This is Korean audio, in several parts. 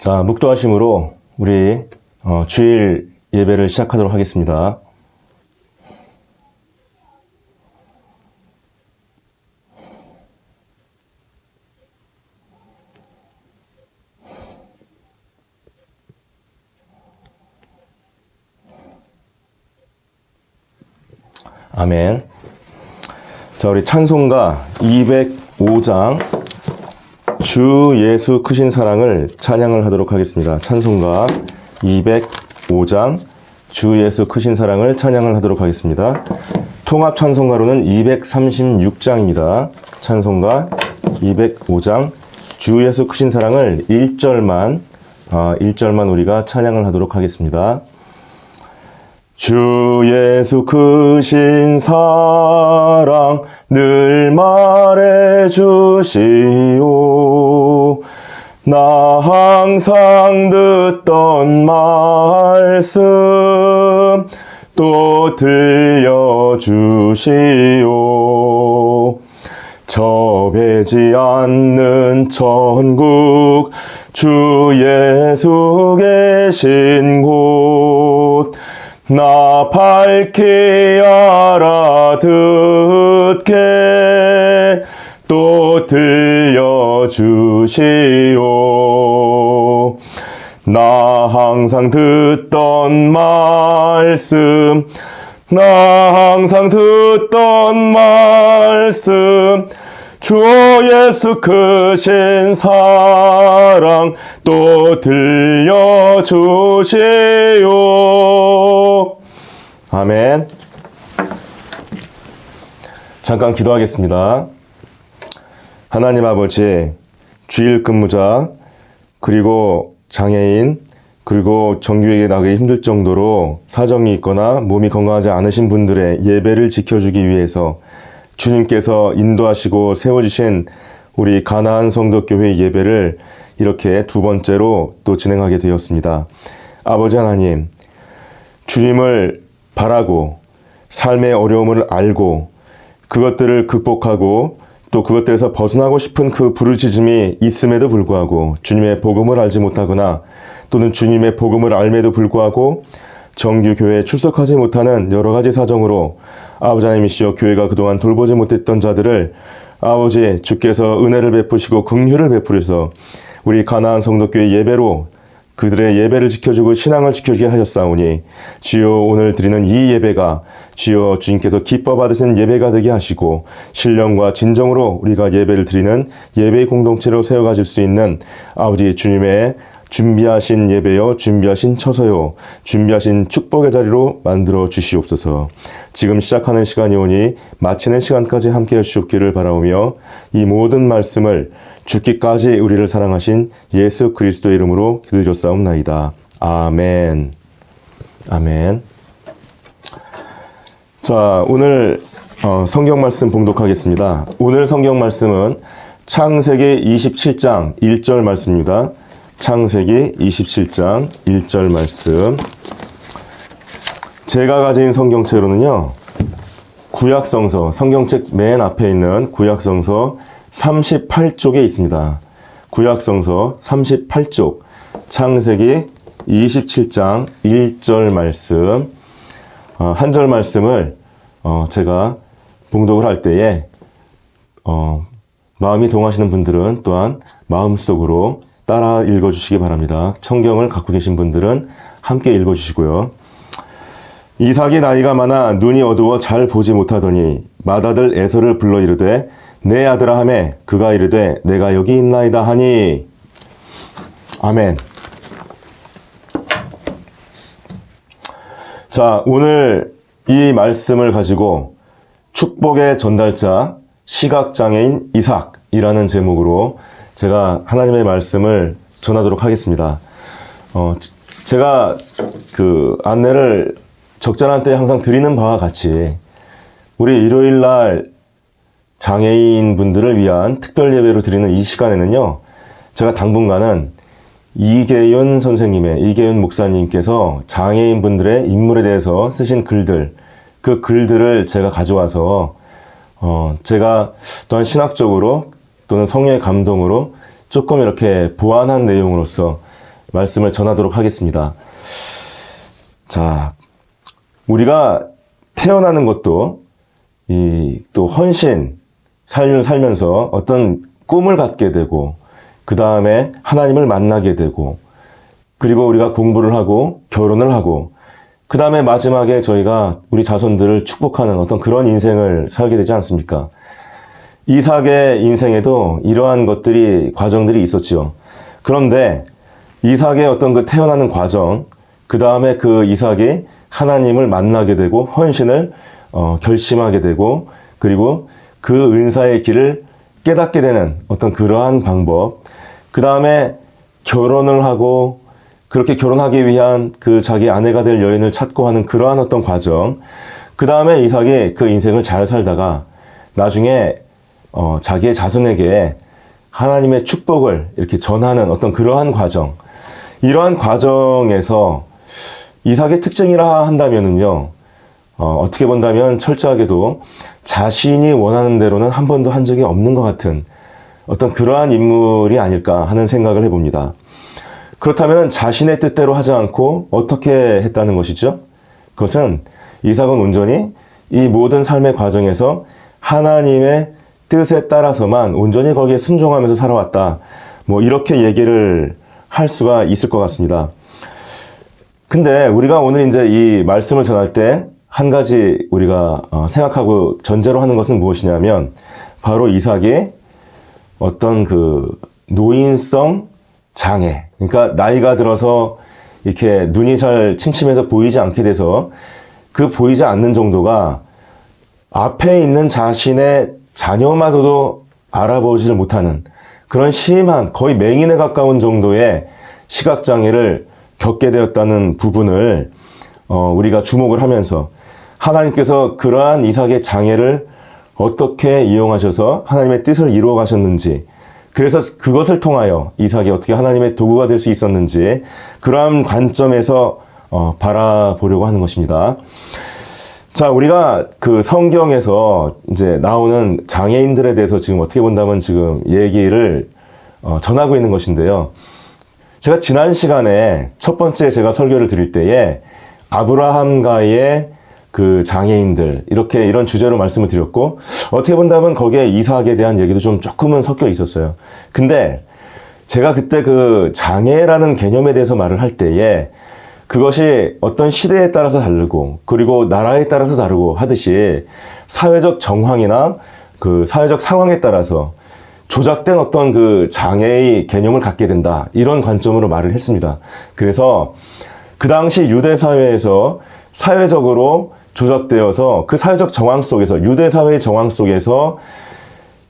자, 묵도하심으로 우리 주일 예배를 시작하도록 하겠습니다. 아멘. 자, 우리 찬송가 205장 주 예수 크신 사랑을 찬양을 하도록 하겠습니다. 찬송가 205장 주 예수 크신 사랑을 찬양을 하도록 하겠습니다. 통합 찬송가로는 236장입니다. 찬송가 205장 주 예수 크신 사랑을 1절만 우리가 찬양을 하도록 하겠습니다. 주 예수 크신 사랑 늘 말해 주시오. 나 항상 듣던 말씀 또 들려주시오. 접해지 않는 천국 주 예수 계신 곳 나 밝히 알아듣게 또 들려주시오. 나 항상 듣던 말씀 주 예수 크신 사랑 또 들려주시오. 아멘. 잠깐 기도하겠습니다. 하나님 아버지, 주일 근무자, 그리고 장애인, 그리고 정규직에 나가기 힘들 정도로 사정이 있거나 몸이 건강하지 않으신 분들의 예배를 지켜주기 위해서 주님께서 인도하시고 세워주신 우리 가나안 성도교회 예배를 이렇게 두 번째로 또 진행하게 되었습니다. 아버지 하나님, 주님을 바라고 삶의 어려움을 알고 그것들을 극복하고 또 그것들에서 벗어나고 싶은 그 부르짖음이 있음에도 불구하고 주님의 복음을 알지 못하거나 또는 주님의 복음을 알매도 불구하고 정규 교회에 출석하지 못하는 여러 가지 사정으로 아버지 하나님이시여 교회가 그동안 돌보지 못했던 자들을 아버지 주께서 은혜를 베푸시고 긍휼을 베푸셔서 우리 가나안 성도교회 예배로 그들의 예배를 지켜주고 신앙을 지켜주게 하셨사오니 주여 오늘 드리는 이 예배가 주여 주님께서 기뻐 받으시는 예배가 되게 하시고 신령과 진정으로 우리가 예배를 드리는 예배의 공동체로 세워가질 수 있는 아버지 주님의 준비하신 예배요, 준비하신 처소요, 준비하신 축복의 자리로 만들어 주시옵소서. 지금 시작하는 시간이 오니 마치는 시간까지 함께해 주시옵기를 바라오며 이 모든 말씀을 죽기까지 우리를 사랑하신 예수 그리스도의 이름으로 기도드렸사옵나이다. 아멘. 아멘. 자, 오늘 성경 말씀 봉독하겠습니다. 오늘 성경 말씀은 창세기 27장 1절 말씀입니다. 창세기 27장 1절 말씀. 제가 가진 성경책으로는요, 구약성서, 성경책 맨 앞에 있는 구약성서 38쪽에 있습니다. 구약성서 38쪽, 창세기 27장 1절 말씀. 한 절 말씀을 제가 봉독을 할 때에 마음이 동하시는 분들은 또한 마음속으로 따라 읽어주시기 바랍니다. 성경을 갖고 계신 분들은 함께 읽어주시고요. 이삭이 나이가 많아 눈이 어두워 잘 보지 못하더니 맏아들 에서를 불러 이르되 내 아들아 하매 그가 이르되 내가 여기 있나이다 하니. 아멘. 자, 오늘 이 말씀을 가지고 축복의 전달자 시각장애인 이삭이라는 제목으로 제가 하나님의 말씀을 전하도록 하겠습니다. 제가 그 안내를 적절한 때 항상 드리는 바와 같이 우리 일요일날 장애인 분들을 위한 특별 예배로 드리는 이 시간에는요, 제가 당분간은 이계윤 선생님의, 이계윤 목사님께서 장애인 분들의 인물에 대해서 쓰신 글들, 그 글들을 제가 가져와서 제가 또한 신학적으로 또는 성령의 감동으로 조금 이렇게 보완한 내용으로서 말씀을 전하도록 하겠습니다. 자, 우리가 태어나는 것도 또 헌신, 삶을 살면서 어떤 꿈을 갖게 되고, 그 다음에 하나님을 만나게 되고, 그리고 우리가 공부를 하고 결혼을 하고, 그 다음에 마지막에 저희가 우리 자손들을 축복하는 어떤 그런 인생을 살게 되지 않습니까? 이삭의 인생에도 이러한 과정들이 있었지요. 그런데 이삭의 어떤 그 태어나는 과정, 그 다음에 그 이삭이 하나님을 만나게 되고 헌신을 결심하게 되고, 그리고 그 은사의 길을 깨닫게 되는 어떤 그러한 방법, 그 다음에 결혼을 하고 그렇게 결혼하기 위한 그 자기 아내가 될 여인을 찾고 하는 그러한 어떤 과정, 그 다음에 이삭이 그 인생을 잘 살다가 나중에 자기의 자손에게 하나님의 축복을 이렇게 전하는 어떤 그러한 과정, 이러한 과정에서 이삭의 특징이라 한다면은요, 어떻게 본다면 철저하게도 자신이 원하는 대로는 한 번도 한 적이 없는 것 같은 어떤 그러한 인물이 아닐까 하는 생각을 해봅니다. 그렇다면 자신의 뜻대로 하지 않고 어떻게 했다는 것이죠? 그것은 이삭은 온전히 이 모든 삶의 과정에서 하나님의 뜻에 따라서만 온전히 거기에 순종하면서 살아왔다. 이렇게 얘기를 할 수가 있을 것 같습니다. 근데 우리가 오늘 이제 이 말씀을 전할 때 한 가지 우리가 생각하고 전제로 하는 것은 무엇이냐면, 바로 이삭이 어떤 그 노인성 장애, 그러니까 나이가 들어서 이렇게 눈이 잘 침침해서 보이지 않게 돼서 그 보이지 않는 정도가 앞에 있는 자신의 자녀마저도 알아보지를 못하는 그런 심한, 거의 맹인에 가까운 정도의 시각장애를 겪게 되었다는 부분을 우리가 주목을 하면서, 하나님께서 그러한 이삭의 장애를 어떻게 이용하셔서 하나님의 뜻을 이루어 가셨는지, 그래서 그것을 통하여 이삭이 어떻게 하나님의 도구가 될 수 있었는지, 그러한 관점에서 바라보려고 하는 것입니다. 자, 우리가 그 성경에서 이제 나오는 장애인들에 대해서 지금 어떻게 본다면 지금 얘기를 전하고 있는 것인데요. 제가 지난 시간에 첫 번째 제가 설교를 드릴 때에 아브라함과의 그 장애인들, 이런 주제로 말씀을 드렸고, 어떻게 본다면 거기에 이삭에 대한 얘기도 조금은 섞여 있었어요. 근데 제가 그때 그 장애라는 개념에 대해서 말을 할 때에 그것이 어떤 시대에 따라서 다르고, 그리고 나라에 따라서 다르고 하듯이 사회적 정황이나 그 사회적 상황에 따라서 조작된 어떤 그 장애의 개념을 갖게 된다, 이런 관점으로 말을 했습니다. 그래서 그 당시 유대 사회에서 사회적으로 조작되어서 그 사회적 정황 속에서, 유대 사회의 정황 속에서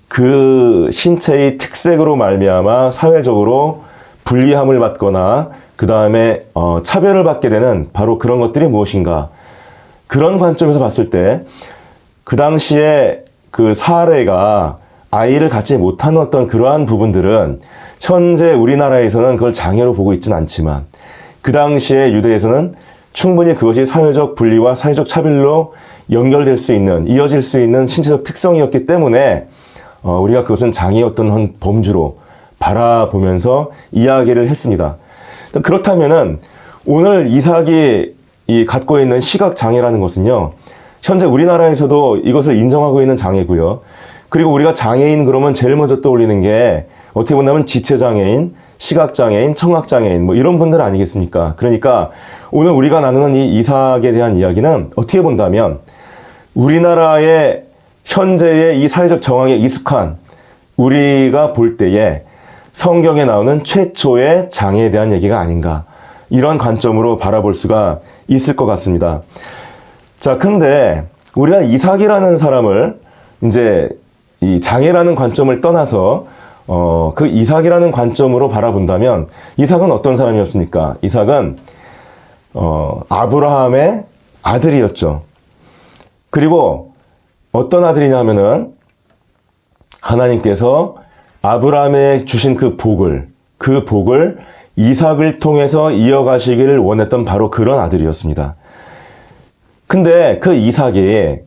그 신체의 특색으로 말미암아 사회적으로 불리함을 받거나 그 다음에 차별을 받게 되는 바로 그런 것들이 무엇인가, 그런 관점에서 봤을 때 그 당시에 그 사례가 아이를 갖지 못하는 어떤 그러한 부분들은 현재 우리나라에서는 그걸 장애로 보고 있지는 않지만, 그 당시에 유대에서는 충분히 그것이 사회적 분리와 사회적 차별로 연결될 수 있는, 이어질 수 있는 신체적 특성이었기 때문에 우리가 그것은 장애의 어떤 범주로 바라보면서 이야기를 했습니다. 그렇다면은 오늘 이삭이 갖고 있는 시각장애라는 것은요, 현재 우리나라에서도 이것을 인정하고 있는 장애고요. 그리고 우리가 장애인 그러면 제일 먼저 떠올리는 게 어떻게 본다면 지체장애인, 시각장애인, 청각장애인 이런 분들 아니겠습니까? 그러니까 오늘 우리가 나누는 이 이삭에 대한 이야기는 어떻게 본다면 우리나라의 현재의 이 사회적 정황에 익숙한 우리가 볼 때에 성경에 나오는 최초의 장애에 대한 얘기가 아닌가, 이런 관점으로 바라볼 수가 있을 것 같습니다. 자, 근데 우리가 이삭이라는 사람을 이제 이 장애라는 관점을 떠나서 그 이삭이라는 관점으로 바라본다면 이삭은 어떤 사람이었습니까? 이삭은 아브라함의 아들이었죠. 그리고 어떤 아들이냐면은 하나님께서 아브라함에 주신 그 복을 이삭을 통해서 이어가시기를 원했던 바로 그런 아들이었습니다. 근데 그 이삭이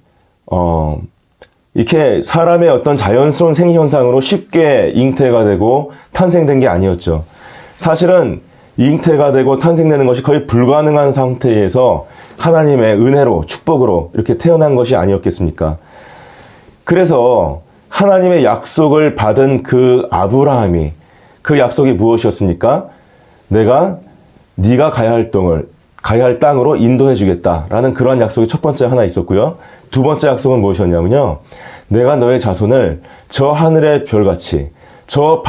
이렇게 사람의 어떤 자연스러운 생현상으로 쉽게 잉태가 되고 탄생된 게 아니었죠. 사실은 잉태가 되고 탄생되는 것이 거의 불가능한 상태에서 하나님의 은혜로, 축복으로 이렇게 태어난 것이 아니었겠습니까? 그래서 하나님의 약속을 받은 그 아브라함이, 그 약속이 무엇이었습니까? 내가 네가 가야 할 땅으로 인도해 주겠다라는 그러한 약속이 첫 번째 하나 있었고요. 두 번째 약속은 무엇이었냐면요. 내가 너의 자손을 저 하늘의 별같이, 저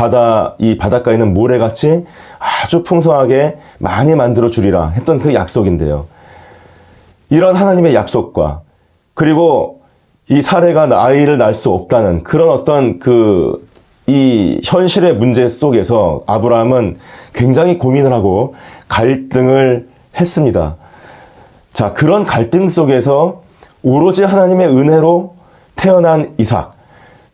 이 바닷가에 있는 모래같이 아주 풍성하게 많이 만들어 주리라 했던 그 약속인데요. 이런 하나님의 약속과, 그리고 이 사례가 아이를 낳을 수 없다는 그런 어떤 이 현실의 문제 속에서 아브라함은 굉장히 고민을 하고 갈등을 했습니다. 자, 그런 갈등 속에서 오로지 하나님의 은혜로 태어난 이삭.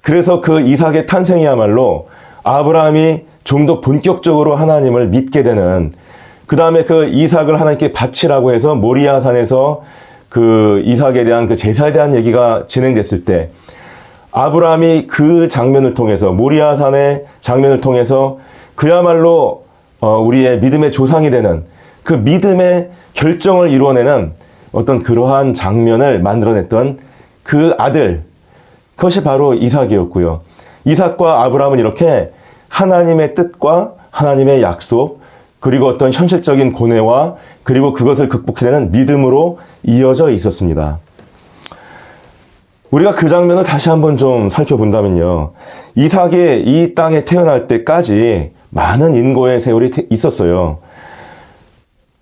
그래서 그 이삭의 탄생이야말로 아브라함이 좀 더 본격적으로 하나님을 믿게 되는, 그 다음에 그 이삭을 하나님께 바치라고 해서 모리아산에서 그 이삭에 대한 그 제사에 대한 얘기가 진행됐을 때 아브라함이 그 장면을 통해서, 모리아산의 장면을 통해서 그야말로 우리의 믿음의 조상이 되는 그 믿음의 결정을 이루어내는 어떤 그러한 장면을 만들어냈던 그 아들, 그것이 바로 이삭이었고요. 이삭과 아브라함은 이렇게 하나님의 뜻과 하나님의 약속, 그리고 어떤 현실적인 고뇌와 그리고 그것을 극복해내는 믿음으로 이어져 있었습니다. 우리가 그 장면을 다시 한번 좀 살펴본다면요. 이삭이 이 땅에 태어날 때까지 많은 인고의 세월이 있었어요.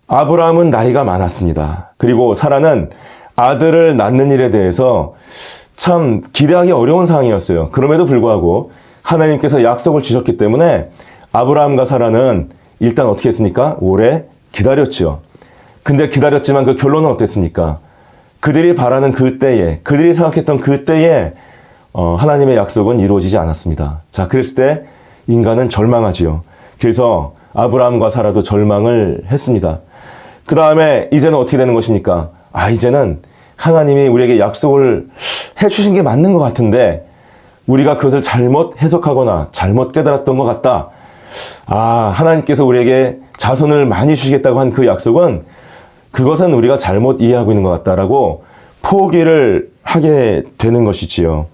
아브라함은 나이가 많았습니다. 그리고 사라는 아들을 낳는 일에 대해서 참 기대하기 어려운 상황이었어요. 그럼에도 불구하고 하나님께서 약속을 주셨기 때문에 아브라함과 사라는 일단 어떻게 했습니까? 오래 기다렸죠. 근데 기다렸지만 그 결론은 어땠습니까? 그들이 바라는 그 때에, 그들이 생각했던 그 때에 하나님의 약속은 이루어지지 않았습니다. 자, 그랬을 때 인간은 절망하지요. 그래서 아브라함과 사라도 절망을 했습니다. 그 다음에 이제는 어떻게 되는 것입니까? 이제는 하나님이 우리에게 약속을 해주신 게 맞는 것 같은데 우리가 그것을 잘못 해석하거나 잘못 깨달았던 것 같다. 하나님께서 우리에게 자손을 많이 주시겠다고 한 그 약속은, 그것은 우리가 잘못 이해하고 있는 것 같다라고 포기를 하게 되는 것이지요.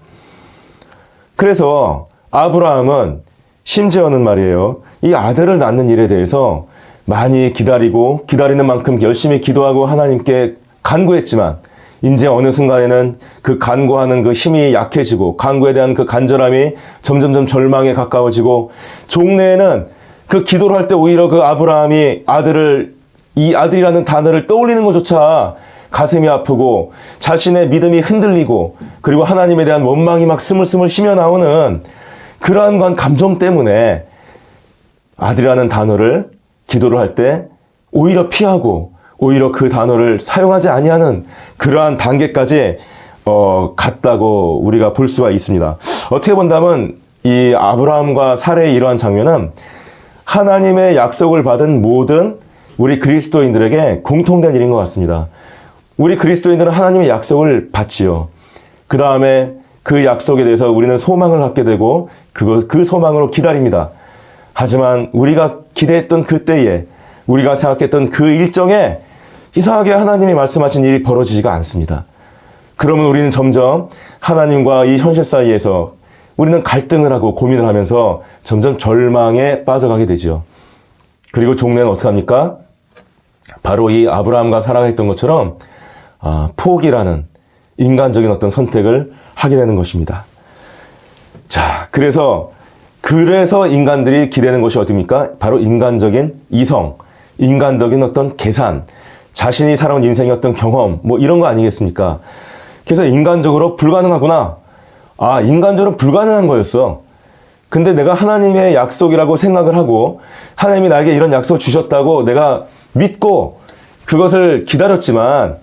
그래서 아브라함은 심지어는 말이에요, 이 아들을 낳는 일에 대해서 많이 기다리고 기다리는 만큼 열심히 기도하고 하나님께 간구했지만 이제 어느 순간에는 그 간구하는 그 힘이 약해지고 간구에 대한 그 간절함이 점점점 절망에 가까워지고, 종래에는 그 기도를 할 때 오히려 그 아브라함이 이 아들이라는 단어를 떠올리는 것조차 가슴이 아프고 자신의 믿음이 흔들리고, 그리고 하나님에 대한 원망이 막 스물스물 쉬며 나오는 그러한 감정 때문에 아들이라는 단어를 기도를 할 때 오히려 피하고 오히려 그 단어를 사용하지 아니하는 그러한 단계까지 갔다고 우리가 볼 수가 있습니다. 어떻게 본다면 이 아브라함과 사라의 이러한 장면은 하나님의 약속을 받은 모든 우리 그리스도인들에게 공통된 일인 것 같습니다. 우리 그리스도인들은 하나님의 약속을 받지요. 그 다음에 그 약속에 대해서 우리는 소망을 갖게 되고 그 소망으로 기다립니다. 하지만 우리가 기대했던 그 때에, 우리가 생각했던 그 일정에 이상하게 하나님이 말씀하신 일이 벌어지지가 않습니다. 그러면 우리는 점점 하나님과 이 현실 사이에서 우리는 갈등을 하고 고민을 하면서 점점 절망에 빠져가게 되죠. 그리고 종래는 어떻게 합니까? 바로 이 아브라함과 사라가 했던 것처럼 포기라는 인간적인 어떤 선택을 하게 되는 것입니다. 자, 그래서 인간들이 기대는 것이 어디입니까? 바로 인간적인 이성, 인간적인 어떤 계산, 자신이 살아온 인생의 어떤 경험, 이런 거 아니겠습니까? 그래서 인간적으로 불가능하구나. 인간적으로 불가능한 거였어. 근데 내가 하나님의 약속이라고 생각을 하고 하나님이 나에게 이런 약속을 주셨다고 내가 믿고 그것을 기다렸지만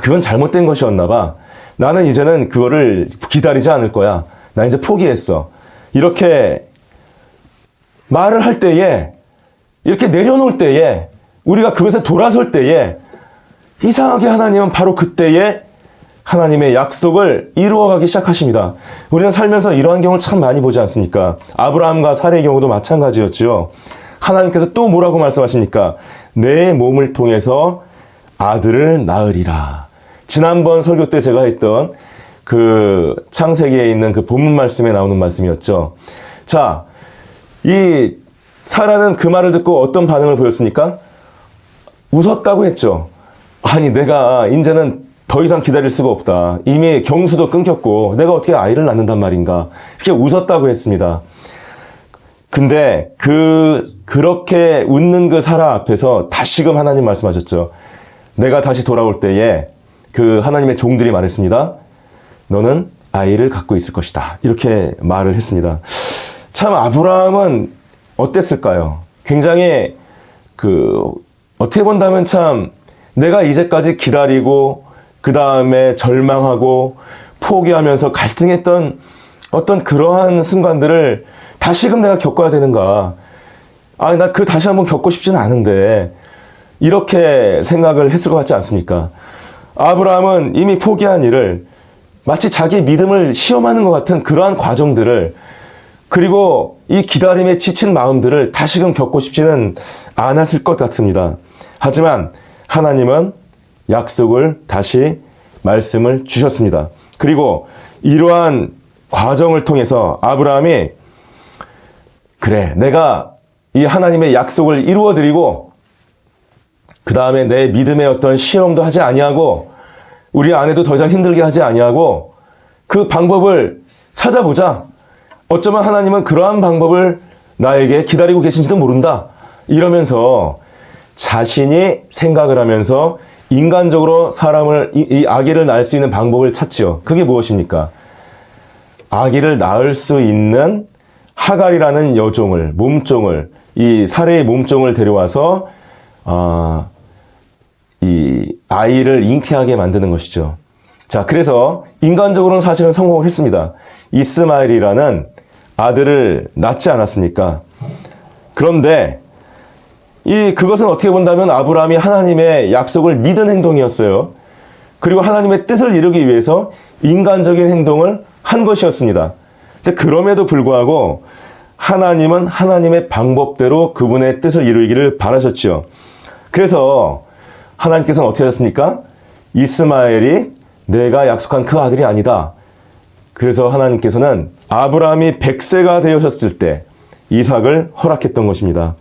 그건 잘못된 것이었나 봐. 나는 이제는 그거를 기다리지 않을 거야. 나 이제 포기했어. 이렇게 말을 할 때에, 이렇게 내려놓을 때에, 우리가 그것에 돌아설 때에 이상하게 하나님은 바로 그때에 하나님의 약속을 이루어가기 시작하십니다. 우리는 살면서 이러한 경우를 참 많이 보지 않습니까? 아브라함과 사라의 경우도 마찬가지였죠. 하나님께서 또 뭐라고 말씀하십니까? 내 몸을 통해서 아들을 낳으리라. 지난번 설교 때 제가 했던 그 창세기에 있는 그 본문 말씀에 나오는 말씀이었죠. 자, 이 사라는 그 말을 듣고 어떤 반응을 보였습니까? 웃었다고 했죠. 아니, 내가 이제는 더 이상 기다릴 수가 없다. 이미 경수도 끊겼고 내가 어떻게 아이를 낳는단 말인가. 이렇게 웃었다고 했습니다. 근데 그렇게 웃는 그 사라 앞에서 다시금 하나님 말씀하셨죠. 내가 다시 돌아올 때에 그 하나님의 종들이 말했습니다. 너는 아이를 갖고 있을 것이다. 이렇게 말을 했습니다. 참 아브라함은 어땠을까요? 굉장히 어떻게 본다면 참 내가 이제까지 기다리고 그 다음에 절망하고 포기하면서 갈등했던 어떤 그러한 순간들을 다시금 내가 겪어야 되는가. 아, 나 다시 한번 겪고 싶지는 않은데 이렇게 생각을 했을 것 같지 않습니까? 아브라함은 이미 포기한 일을 마치 자기 믿음을 시험하는 것 같은 그러한 과정들을 그리고 이 기다림에 지친 마음들을 다시금 겪고 싶지는 않았을 것 같습니다. 하지만 하나님은 약속을 다시 말씀을 주셨습니다. 그리고 이러한 과정을 통해서 아브라함이 그래, 내가 이 하나님의 약속을 이루어드리고 그 다음에 내 믿음의 어떤 시험도 하지 아니하고 우리 아내도 더 이상 힘들게 하지 아니하고 그 방법을 찾아보자. 어쩌면 하나님은 그러한 방법을 나에게 기다리고 계신지도 모른다. 이러면서 자신이 생각을 하면서 인간적으로 이 아기를 낳을 수 있는 방법을 찾지요. 그게 무엇입니까? 아기를 낳을 수 있는 하갈이라는 여종을, 몸종을, 이 사레의 몸종을 데려와서 이 아이를 잉태하게 만드는 것이죠. 자, 그래서 인간적으로는 사실은 성공을 했습니다. 이스마엘이라는 아들을 낳지 않았습니까? 그런데 그것은 어떻게 본다면 아브라함이 하나님의 약속을 믿은 행동이었어요. 그리고 하나님의 뜻을 이루기 위해서 인간적인 행동을 한 것이었습니다. 근데 그럼에도 불구하고 하나님은 하나님의 방법대로 그분의 뜻을 이루기를 바라셨죠. 그래서 하나님께서는 어떻게 하셨습니까? 이스마엘이 내가 약속한 그 아들이 아니다. 그래서 하나님께서는 아브라함이 100세가 되셨을 때 이삭을 허락했던 것입니다.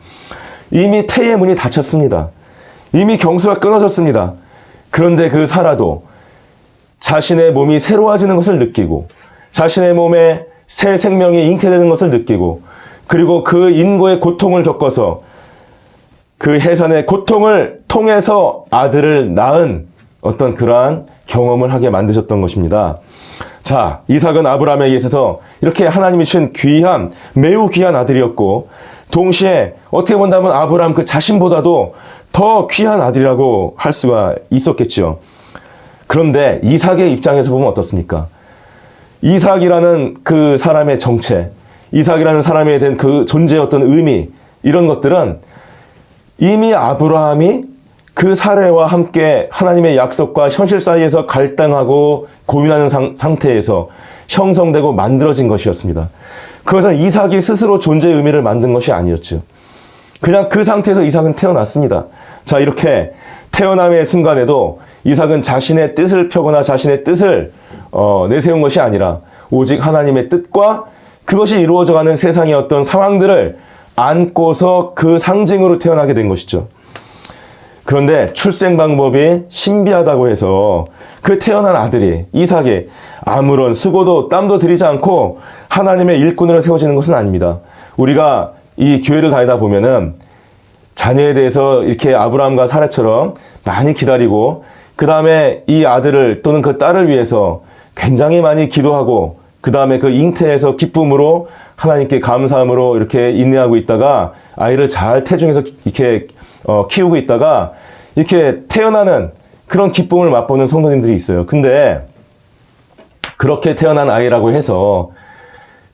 이미 태의 문이 닫혔습니다. 이미 경수가 끊어졌습니다. 그런데 그 사라도 자신의 몸이 새로워지는 것을 느끼고 자신의 몸에 새 생명이 잉태되는 것을 느끼고 그리고 그 인고의 고통을 겪어서 그 해산의 고통을 통해서 아들을 낳은 어떤 그러한 경험을 하게 만드셨던 것입니다. 자, 이삭은 아브라함에게 있어서 이렇게 하나님이 주신 귀한, 매우 귀한 아들이었고 동시에 어떻게 본다면 아브라함 그 자신보다도 더 귀한 아들이라고 할 수가 있었겠죠. 그런데 이삭의 입장에서 보면 어떻습니까? 이삭이라는 그 사람의 정체, 이삭이라는 사람에 대한 그 존재의 어떤 의미, 이런 것들은 이미 아브라함이 그 사례와 함께 하나님의 약속과 현실 사이에서 갈등하고 고민하는 상태에서 형성되고 만들어진 것이었습니다. 그것은 이삭이 스스로 존재의 의미를 만든 것이 아니었죠. 그냥 그 상태에서 이삭은 태어났습니다. 자, 이렇게 태어남의 순간에도 이삭은 자신의 뜻을 펴거나 자신의 뜻을 내세운 것이 아니라 오직 하나님의 뜻과 그것이 이루어져가는 세상의 어떤 상황들을 안고서 그 상징으로 태어나게 된 것이죠. 그런데 출생 방법이 신비하다고 해서 그 태어난 아들이 이삭이 아무런 수고도 땀도 들이지 않고 하나님의 일꾼으로 세워지는 것은 아닙니다. 우리가 이 교회를 다니다 보면은 자녀에 대해서 이렇게 아브라함과 사라처럼 많이 기다리고 그 다음에 이 아들을 또는 그 딸을 위해서 굉장히 많이 기도하고 그 다음에 그 잉태에서 기쁨으로 하나님께 감사함으로 이렇게 인내하고 있다가 아이를 잘 태중에서 이렇게 키우고 있다가 이렇게 태어나는 그런 기쁨을 맛보는 성도님들이 있어요. 근데 그렇게 태어난 아이라고 해서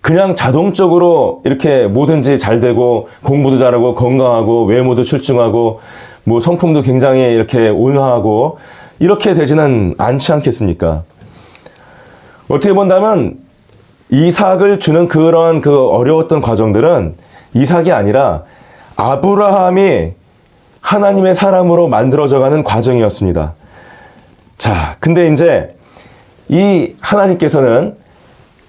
그냥 자동적으로 이렇게 뭐든지 잘 되고 공부도 잘하고 건강하고 외모도 출중하고 뭐 성품도 굉장히 이렇게 온화하고 이렇게 되지는 않지 않겠습니까? 어떻게 본다면 이삭을 주는 그런 그 어려웠던 과정들은 이삭이 아니라 아브라함이 하나님의 사람으로 만들어져가는 과정이었습니다. 자, 근데 이제 이 하나님께서는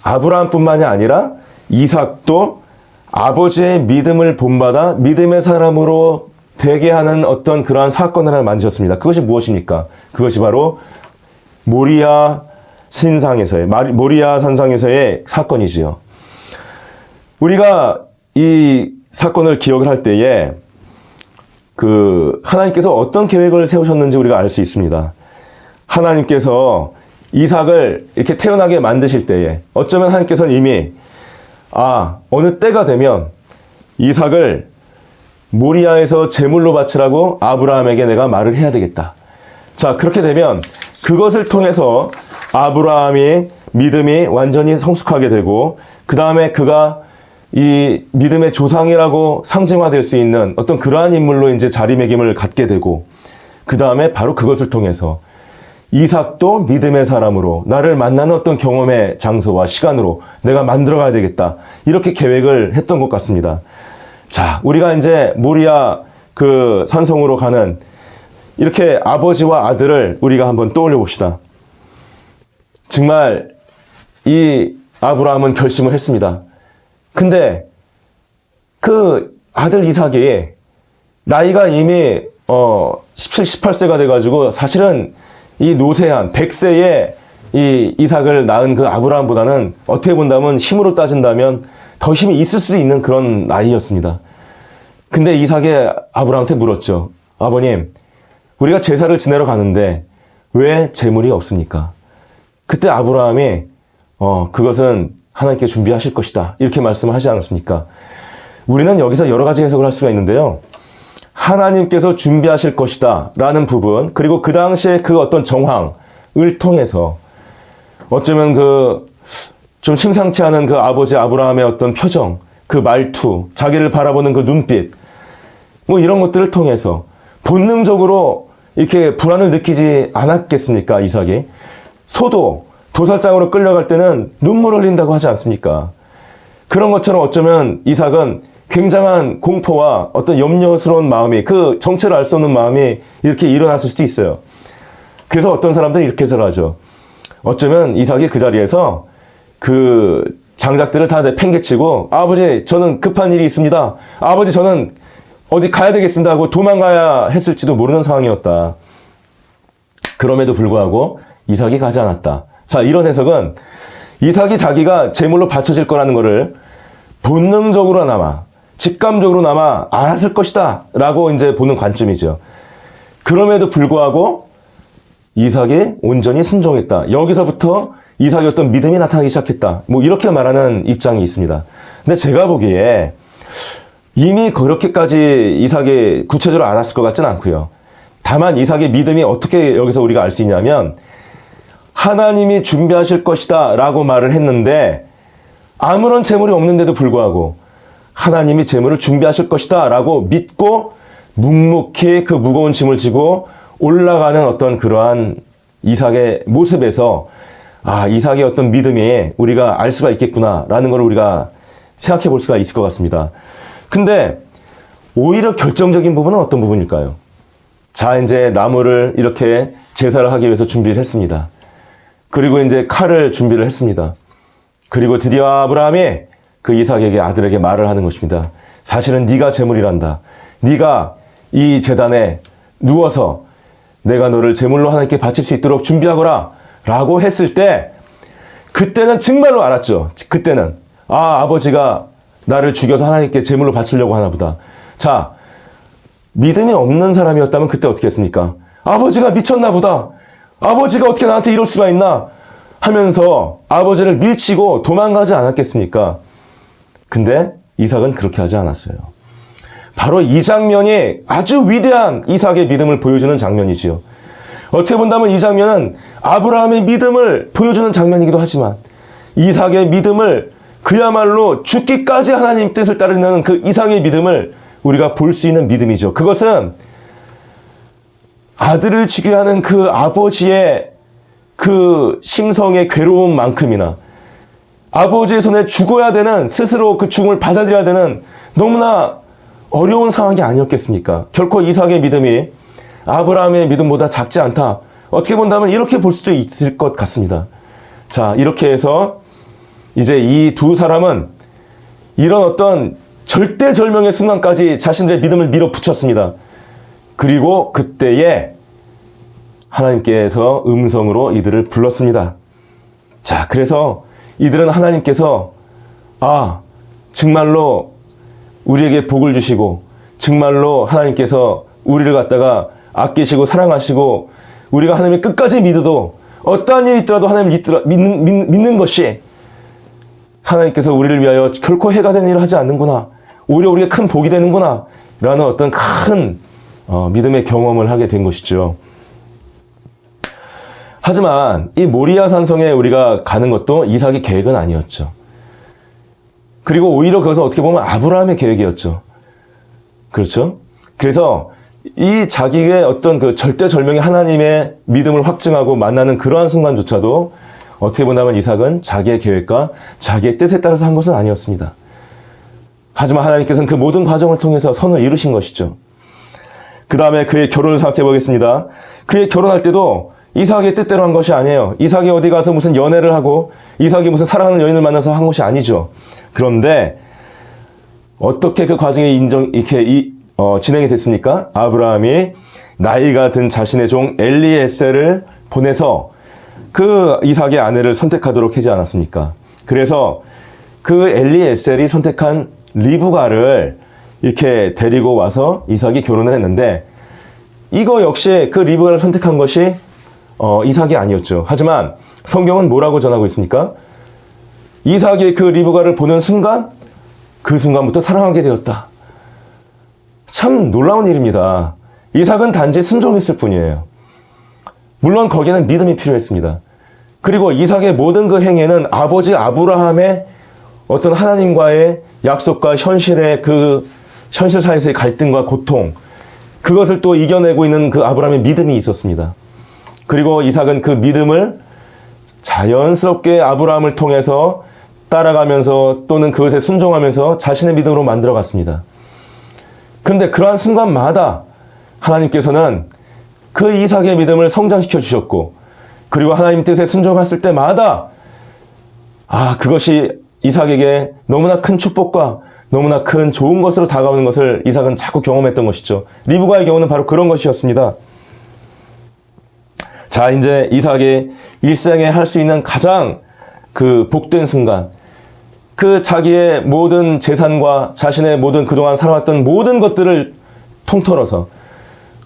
아브라함뿐만이 아니라 이삭도 아버지의 믿음을 본받아 믿음의 사람으로 되게 하는 어떤 그러한 사건을 하나 만드셨습니다. 그것이 무엇입니까? 그것이 바로 모리아 산상에서의 사건이지요. 우리가 이 사건을 기억을 할 때에 하나님께서 어떤 계획을 세우셨는지 우리가 알 수 있습니다. 하나님께서 이삭을 이렇게 태어나게 만드실 때에 어쩌면 하나님께서는 이미 어느 때가 되면 이삭을 모리아에서 제물로 바치라고 아브라함에게 내가 말을 해야 되겠다. 자, 그렇게 되면 그것을 통해서 아브라함이 믿음이 완전히 성숙하게 되고 그 다음에 그가 이 믿음의 조상이라고 상징화될 수 있는 어떤 그러한 인물로 이제 자리매김을 갖게 되고 그 다음에 바로 그것을 통해서 이삭도 믿음의 사람으로 나를 만나는 어떤 경험의 장소와 시간으로 내가 만들어가야 되겠다. 이렇게 계획을 했던 것 같습니다. 자, 우리가 이제 모리아 산성으로 가는 이렇게 아버지와 아들을 우리가 한번 떠올려 봅시다. 정말 이 아브라함은 결심을 했습니다. 근데 그 아들 이삭이 나이가 이미 17, 18세가 돼가지고 사실은 이 노쇠한 100세의 이 이삭을 낳은 그 아브라함보다는 어떻게 본다면 힘으로 따진다면 더 힘이 있을 수도 있는 그런 나이였습니다. 근데 이삭이 아브라함한테 물었죠. 아버님, 우리가 제사를 지내러 가는데 왜 제물이 없습니까? 그때 아브라함이 그것은 하나님께 준비하실 것이다. 이렇게 말씀하지 않았습니까? 우리는 여기서 여러 가지 해석을 할 수가 있는데요. 하나님께서 준비하실 것이다 라는 부분, 그리고 그 당시에 그 어떤 정황을 통해서 어쩌면 좀 심상치 않은 그 아버지 아브라함의 어떤 표정, 그 말투, 자기를 바라보는 그 눈빛, 뭐 이런 것들을 통해서 본능적으로 이렇게 불안을 느끼지 않았겠습니까, 이삭이? 소도 도살장으로 끌려갈 때는 눈물을 흘린다고 하지 않습니까? 그런 것처럼 어쩌면 이삭은 굉장한 공포와 어떤 염려스러운 마음이, 그 정체를 알 수 없는 마음이 이렇게 일어났을 수도 있어요. 그래서 어떤 사람들은 이렇게 해석을 하죠. 어쩌면 이삭이 그 자리에서 그 장작들을 다 팽개치고 아버지 저는 급한 일이 있습니다. 아버지 저는 어디 가야 되겠습니다 하고 도망가야 했을지도 모르는 상황이었다. 그럼에도 불구하고 이삭이 가지 않았다. 자, 이런 해석은 이삭이 자기가 제물로 바쳐질 거라는 것을 본능적으로나마 직감적으로나마 알았을 것이다 라고 이제 보는 관점이죠. 그럼에도 불구하고 이삭이 온전히 순종했다. 여기서부터 이삭의 어떤 믿음이 나타나기 시작했다. 뭐 이렇게 말하는 입장이 있습니다. 근데 제가 보기에 이미 그렇게까지 이삭이 구체적으로 알았을 것 같지는 않고요. 다만 이삭의 믿음이 어떻게 여기서 우리가 알 수 있냐면 하나님이 준비하실 것이다 라고 말을 했는데 아무런 재물이 없는데도 불구하고 하나님이 재물을 준비하실 것이다 라고 믿고 묵묵히 그 무거운 짐을 지고 올라가는 어떤 그러한 이삭의 모습에서 이삭의 어떤 믿음이 우리가 알 수가 있겠구나 라는 걸 우리가 생각해 볼 수가 있을 것 같습니다. 근데 오히려 결정적인 부분은 어떤 부분일까요? 자, 이제 나무를 이렇게 제사를 하기 위해서 준비를 했습니다. 그리고 이제 칼을 준비를 했습니다. 그리고 드디어 아브라함이 그 이삭에게 아들에게 말을 하는 것입니다. 사실은 네가 제물이란다. 네가 이 제단에 누워서 내가 너를 제물로 하나님께 바칠 수 있도록 준비하거라 라고 했을 때 그때는 정말로 알았죠. 그때는 아버지가 나를 죽여서 하나님께 제물로 바치려고 하나 보다. 자, 믿음이 없는 사람이었다면 그때 어떻게 했습니까? 아버지가 미쳤나 보다. 아버지가 어떻게 나한테 이럴 수가 있나 하면서 아버지를 밀치고 도망가지 않았겠습니까? 근데 이삭은 그렇게 하지 않았어요. 바로 이 장면이 아주 위대한 이삭의 믿음을 보여주는 장면이지요. 어떻게 본다면 이 장면은 아브라함의 믿음을 보여주는 장면이기도 하지만 이삭의 믿음을 그야말로 죽기까지 하나님 뜻을 따르는 그 이삭의 믿음을 우리가 볼 수 있는 믿음이죠. 그것은 아들을 죽여야 하는 그 아버지의 그 심성의 괴로움만큼이나 아버지의 손에 죽어야 되는, 스스로 그 죽음을 받아들여야 되는 너무나 어려운 상황이 아니었겠습니까? 결코 이삭의 믿음이 아브라함의 믿음보다 작지 않다. 어떻게 본다면 이렇게 볼 수도 있을 것 같습니다. 자, 이렇게 해서 이제 이 두 사람은 이런 어떤 절대절명의 순간까지 자신들의 믿음을 밀어붙였습니다. 그리고 그때에 하나님께서 음성으로 이들을 불렀습니다. 자, 그래서 이들은 하나님께서 정말로 우리에게 복을 주시고 정말로 하나님께서 우리를 갖다가 아끼시고 사랑하시고 우리가 하나님을 끝까지 믿어도 어떠한 일이 있더라도 하나님을 믿는 것이 하나님께서 우리를 위하여 결코 해가 되는 일을 하지 않는구나. 오히려 우리가 큰 복이 되는구나. 라는 어떤 큰 믿음의 경험을 하게 된 것이죠. 하지만 이 모리아 산성에 우리가 가는 것도 이삭의 계획은 아니었죠. 그리고 오히려 그것은 어떻게 보면 아브라함의 계획이었죠. 그렇죠? 그래서 이 자기의 어떤 그 절대절명의 하나님의 믿음을 확증하고 만나는 그러한 순간조차도 어떻게 본다면 이삭은 자기의 계획과 자기의 뜻에 따라서 한 것은 아니었습니다. 하지만 하나님께서는 그 모든 과정을 통해서 선을 이루신 것이죠. 그 다음에 그의 결혼을 생각해 보겠습니다. 그의 결혼할 때도 이삭의 뜻대로 한 것이 아니에요. 이삭이 어디 가서 무슨 연애를 하고 이삭이 무슨 사랑하는 여인을 만나서 한 것이 아니죠. 그런데 어떻게 그 과정이 진행이 됐습니까? 아브라함이 나이가 든 자신의 종 엘리에셀을 보내서 그 이삭의 아내를 선택하도록 하지 않았습니까? 그래서 그 엘리에셀이 선택한 리브가를 이렇게 데리고 와서 이삭이 결혼을 했는데 이거 역시 그 리브가를 선택한 것이 이삭이 아니었죠. 하지만 성경은 뭐라고 전하고 있습니까? 이삭이 그 리브가를 보는 순간 그 순간부터 사랑하게 되었다. 참 놀라운 일입니다. 이삭은 단지 순종했을 뿐이에요. 물론 거기에는 믿음이 필요했습니다. 그리고 이삭의 모든 그 행위는 아버지 아브라함의 어떤 하나님과의 약속과 현실의 그 현실 사이에서의 갈등과 고통, 그것을 또 이겨내고 있는 그 아브라함의 믿음이 있었습니다. 그리고 이삭은 그 믿음을 자연스럽게 아브라함을 통해서 따라가면서 또는 그것에 순종하면서 자신의 믿음으로 만들어갔습니다. 그런데 그러한 순간마다 하나님께서는 그 이삭의 믿음을 성장시켜 주셨고 그리고 하나님 뜻에 순종했을 때마다 그것이 이삭에게 너무나 큰 축복과 너무나 큰 좋은 것으로 다가오는 것을 이삭은 자꾸 경험했던 것이죠. 리브가의 경우는 바로 그런 것이었습니다. 자, 이제 이삭이 일생에 할 수 있는 가장 그 복된 순간, 그 자기의 모든 재산과 자신의 모든 그동안 살아왔던 모든 것들을 통틀어서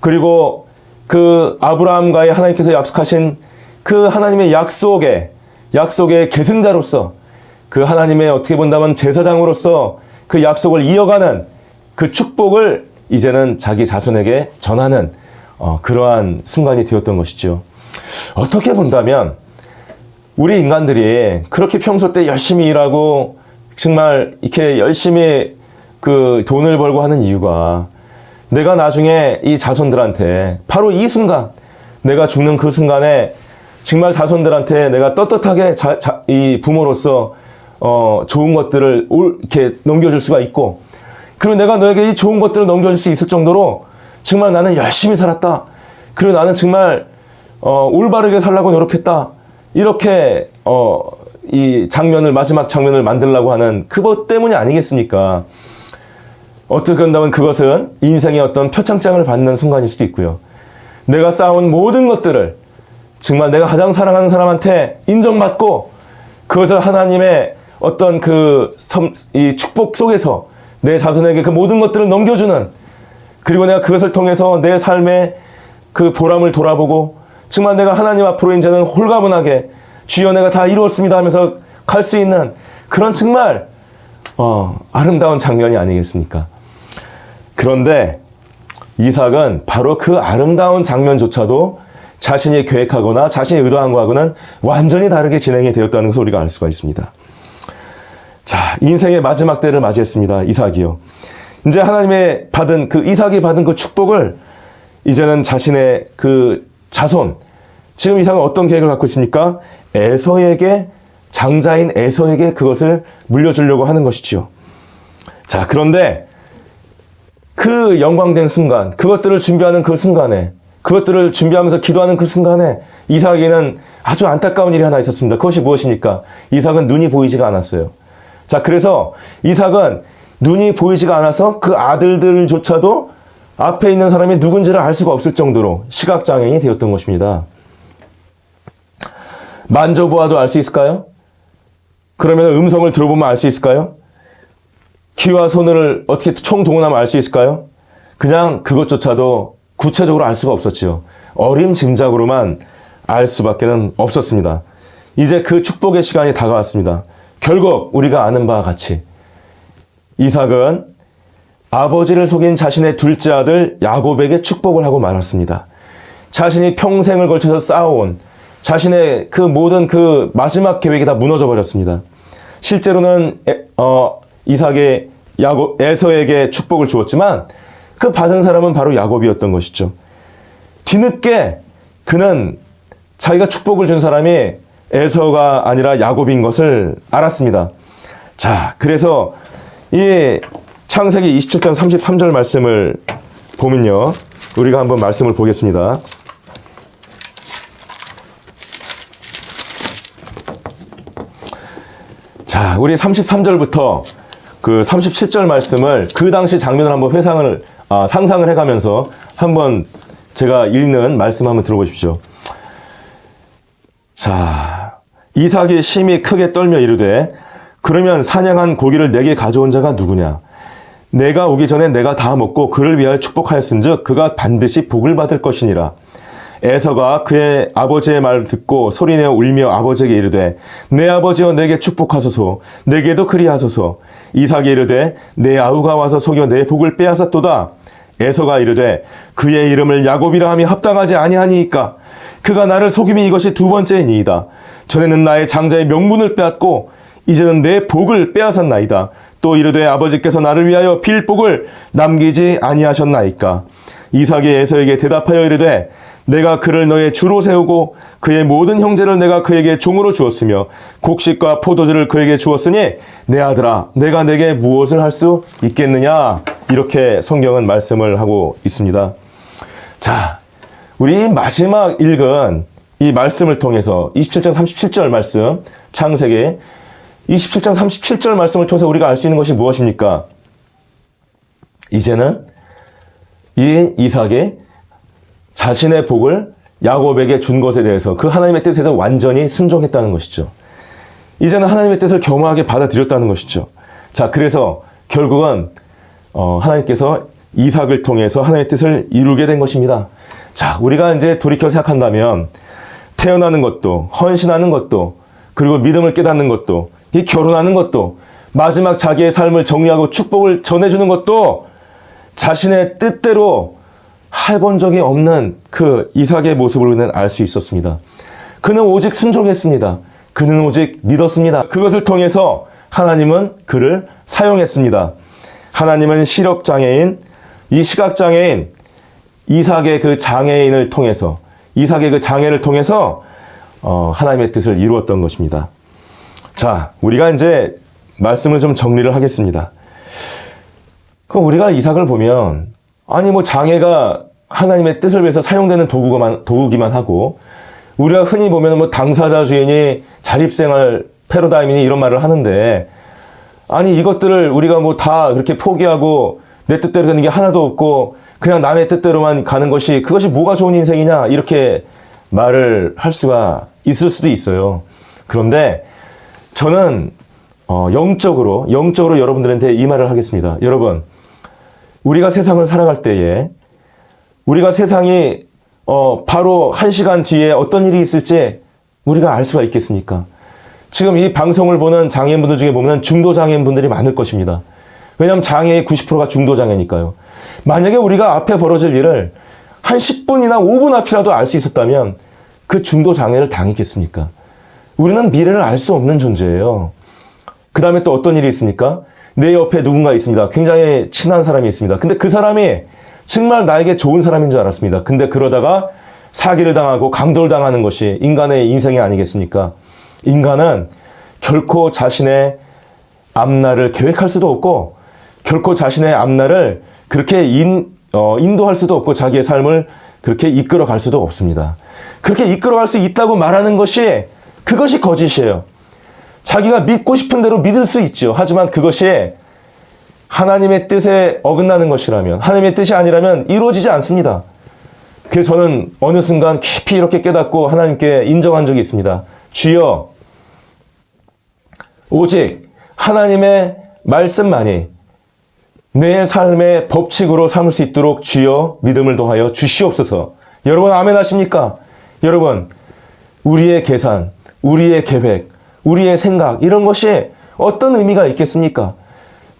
그리고 그 아브라함과의 하나님께서 약속하신 그 하나님의 약속의 계승자로서 그 하나님의 어떻게 본다면 제사장으로서 그 약속을 이어가는 그 축복을 이제는 자기 자손에게 전하는 그러한 순간이 되었던 것이죠. 어떻게 본다면 우리 인간들이 그렇게 평소 때 열심히 일하고 정말 이렇게 열심히 그 돈을 벌고 하는 이유가 내가 나중에 이 자손들한테 바로 이 순간 내가 죽는 그 순간에 정말 자손들한테 내가 떳떳하게 이 부모로서 좋은 것들을 이렇게 넘겨줄 수가 있고 그리고 내가 너에게 이 좋은 것들을 넘겨줄 수 있을 정도로 정말 나는 열심히 살았다. 그리고 나는 정말 올바르게 살라고 노력했다. 이렇게 이 마지막 장면을 만들려고 하는 그것 때문이 아니겠습니까? 어떻게 한다면 그것은 인생의 어떤 표창장을 받는 순간일 수도 있고요. 내가 쌓아온 모든 것들을 정말 내가 가장 사랑하는 사람한테 인정받고 그것을 하나님의 어떤 이 축복 속에서 내 자손에게 그 모든 것들을 넘겨주는 그리고 내가 그것을 통해서 내 삶의 그 보람을 돌아보고 정말 내가 하나님 앞으로 이제는 홀가분하게 주여 내가 다 이루었습니다 하면서 갈 수 있는 그런 정말 아름다운 장면이 아니겠습니까? 그런데 이삭은 바로 그 아름다운 장면조차도 자신이 계획하거나 자신이 의도한 거하고는 완전히 다르게 진행이 되었다는 것을 우리가 알 수가 있습니다. 자, 인생의 마지막 때를 맞이했습니다. 이삭이요. 이제 이삭이 받은 그 축복을 이제는 자신의 그 자손, 지금 이삭은 어떤 계획을 갖고 있습니까? 장자인 에서에게 그것을 물려주려고 하는 것이지요. 자, 그런데 그 영광된 순간, 그것들을 준비하는 그 순간에, 그것들을 준비하면서 기도하는 그 순간에 이삭에게는 아주 안타까운 일이 하나 있었습니다. 그것이 무엇입니까? 이삭은 눈이 보이지가 않았어요. 자, 그래서 이삭은 눈이 보이지가 않아서 그 아들들조차도 앞에 있는 사람이 누군지를 알 수가 없을 정도로 시각장애인이 되었던 것입니다. 만져보아도 알 수 있을까요? 그러면 음성을 들어보면 알 수 있을까요? 귀와 손을 어떻게 총동원하면 알 수 있을까요? 그냥 그것조차도 구체적으로 알 수가 없었지요. 어림짐작으로만 알 수밖에 없었습니다. 이제 그 축복의 시간이 다가왔습니다. 결국 우리가 아는 바와 같이 이삭은 아버지를 속인 자신의 둘째 아들 야곱에게 축복을 하고 말았습니다. 자신이 평생을 걸쳐서 쌓아온 자신의 그 모든 그 마지막 계획이 다 무너져 버렸습니다. 실제로는 이삭의 에서에게 축복을 주었지만 그 받은 사람은 바로 야곱이었던 것이죠. 뒤늦게 그는 자기가 축복을 준 사람이 에서가 아니라 야곱인 것을 알았습니다. 자, 그래서 이 창세기 27장 33절 말씀을 보면요. 우리가 한번 말씀을 보겠습니다. 자, 우리 33절부터 그 37절 말씀을 그 당시 장면을 한번 상상을 해가면서 한번 제가 읽는 말씀 한번 들어보십시오. 자, 이삭이 심히 크게 떨며 이르되 그러면 사냥한 고기를 내게 가져온 자가 누구냐? 내가 오기 전에 내가 다 먹고 그를 위하여 축복하였은즉 그가 반드시 복을 받을 것이니라. 에서가 그의 아버지의 말을 듣고 소리내어 울며 아버지에게 이르되 내 아버지여 내게 축복하소서 내게도 그리하소서. 이삭이 이르되 내 아우가 와서 속여 내 복을 빼앗았도다. 에서가 이르되 그의 이름을 야곱이라 함이 합당하지 아니하니이까 그가 나를 속임이 이것이 두 번째이니이다. 전에는 나의 장자의 명분을 빼앗고 이제는 내 복을 빼앗았나이다. 또 이르되 아버지께서 나를 위하여 빌 복을 남기지 아니하셨나이까. 이삭이 에서에게 대답하여 이르되 내가 그를 너의 주로 세우고 그의 모든 형제를 내가 그에게 종으로 주었으며 곡식과 포도주를 그에게 주었으니 내 아들아 내가 내게 무엇을 할 수 있겠느냐. 이렇게 성경은 말씀을 하고 있습니다. 자, 우리 마지막 읽은 이 말씀을 통해서 27장 37절 말씀, 창세기 27장 37절 말씀을 통해서 우리가 알 수 있는 것이 무엇입니까? 이제는 이 이삭이 자신의 복을 야곱에게 준 것에 대해서 그 하나님의 뜻에서 완전히 순종했다는 것이죠. 이제는 하나님의 뜻을 겸허하게 받아들였다는 것이죠. 자, 그래서 결국은 하나님께서 이삭을 통해서 하나님의 뜻을 이루게 된 것입니다. 자, 우리가 이제 돌이켜 생각한다면 태어나는 것도, 헌신하는 것도, 그리고 믿음을 깨닫는 것도, 이 결혼하는 것도, 마지막 자기의 삶을 정리하고 축복을 전해주는 것도 자신의 뜻대로 해본 적이 없는 그 이삭의 모습을 우리는 알 수 있었습니다. 그는 오직 순종했습니다. 그는 오직 믿었습니다. 그것을 통해서 하나님은 그를 사용했습니다. 하나님은 시력장애인, 이 시각장애인, 이삭의 그 장애인을 통해서, 이삭의 그 장애를 통해서 하나님의 뜻을 이루었던 것입니다. 자, 우리가 이제 말씀을 좀 정리를 하겠습니다. 그럼 우리가 이삭을 보면, 아니 뭐 장애가 하나님의 뜻을 위해서 사용되는 도구기만 하고, 우리가 흔히 보면 뭐 당사자주의니 자립생활 패러다임이니 이런 말을 하는데, 아니 이것들을 우리가 뭐 다 그렇게 포기하고 내 뜻대로 되는 게 하나도 없고 그냥 남의 뜻대로만 가는 것이, 그것이 뭐가 좋은 인생이냐, 이렇게 말을 할 수가 있을 수도 있어요. 그런데 저는 영적으로 여러분들한테 이 말을 하겠습니다. 여러분, 우리가 세상을 살아갈 때에 우리가 세상이 바로 1시간 뒤에 어떤 일이 있을지 우리가 알 수가 있겠습니까? 지금 이 방송을 보는 장애인분들 중에 보면 중도장애인분들이 많을 것입니다. 왜냐하면 장애의 90%가 중도장애니까요. 만약에 우리가 앞에 벌어질 일을 한 10분이나 5분 앞이라도 알 수 있었다면 그 중도장애를 당했겠습니까? 우리는 미래를 알 수 없는 존재예요. 그 다음에 또 어떤 일이 있습니까? 내 옆에 누군가 있습니다. 굉장히 친한 사람이 있습니다. 근데 그 사람이 정말 나에게 좋은 사람인 줄 알았습니다. 근데 그러다가 사기를 당하고 강도를 당하는 것이 인간의 인생이 아니겠습니까? 인간은 결코 자신의 앞날을 계획할 수도 없고 결코 자신의 앞날을 그렇게 인도할 수도 없고 자기의 삶을 그렇게 이끌어갈 수도 없습니다. 그렇게 이끌어갈 수 있다고 말하는 것이 그것이 거짓이에요. 자기가 믿고 싶은 대로 믿을 수 있죠. 하지만 그것이 하나님의 뜻에 어긋나는 것이라면, 하나님의 뜻이 아니라면 이루어지지 않습니다. 그래서 저는 어느 순간 깊이 이렇게 깨닫고 하나님께 인정한 적이 있습니다. 주여, 오직 하나님의 말씀만이 내 삶의 법칙으로 삼을 수 있도록 주여 믿음을 더하여 주시옵소서. 여러분 아멘 하십니까? 여러분, 우리의 계산, 우리의 계획, 우리의 생각, 이런 것이 어떤 의미가 있겠습니까?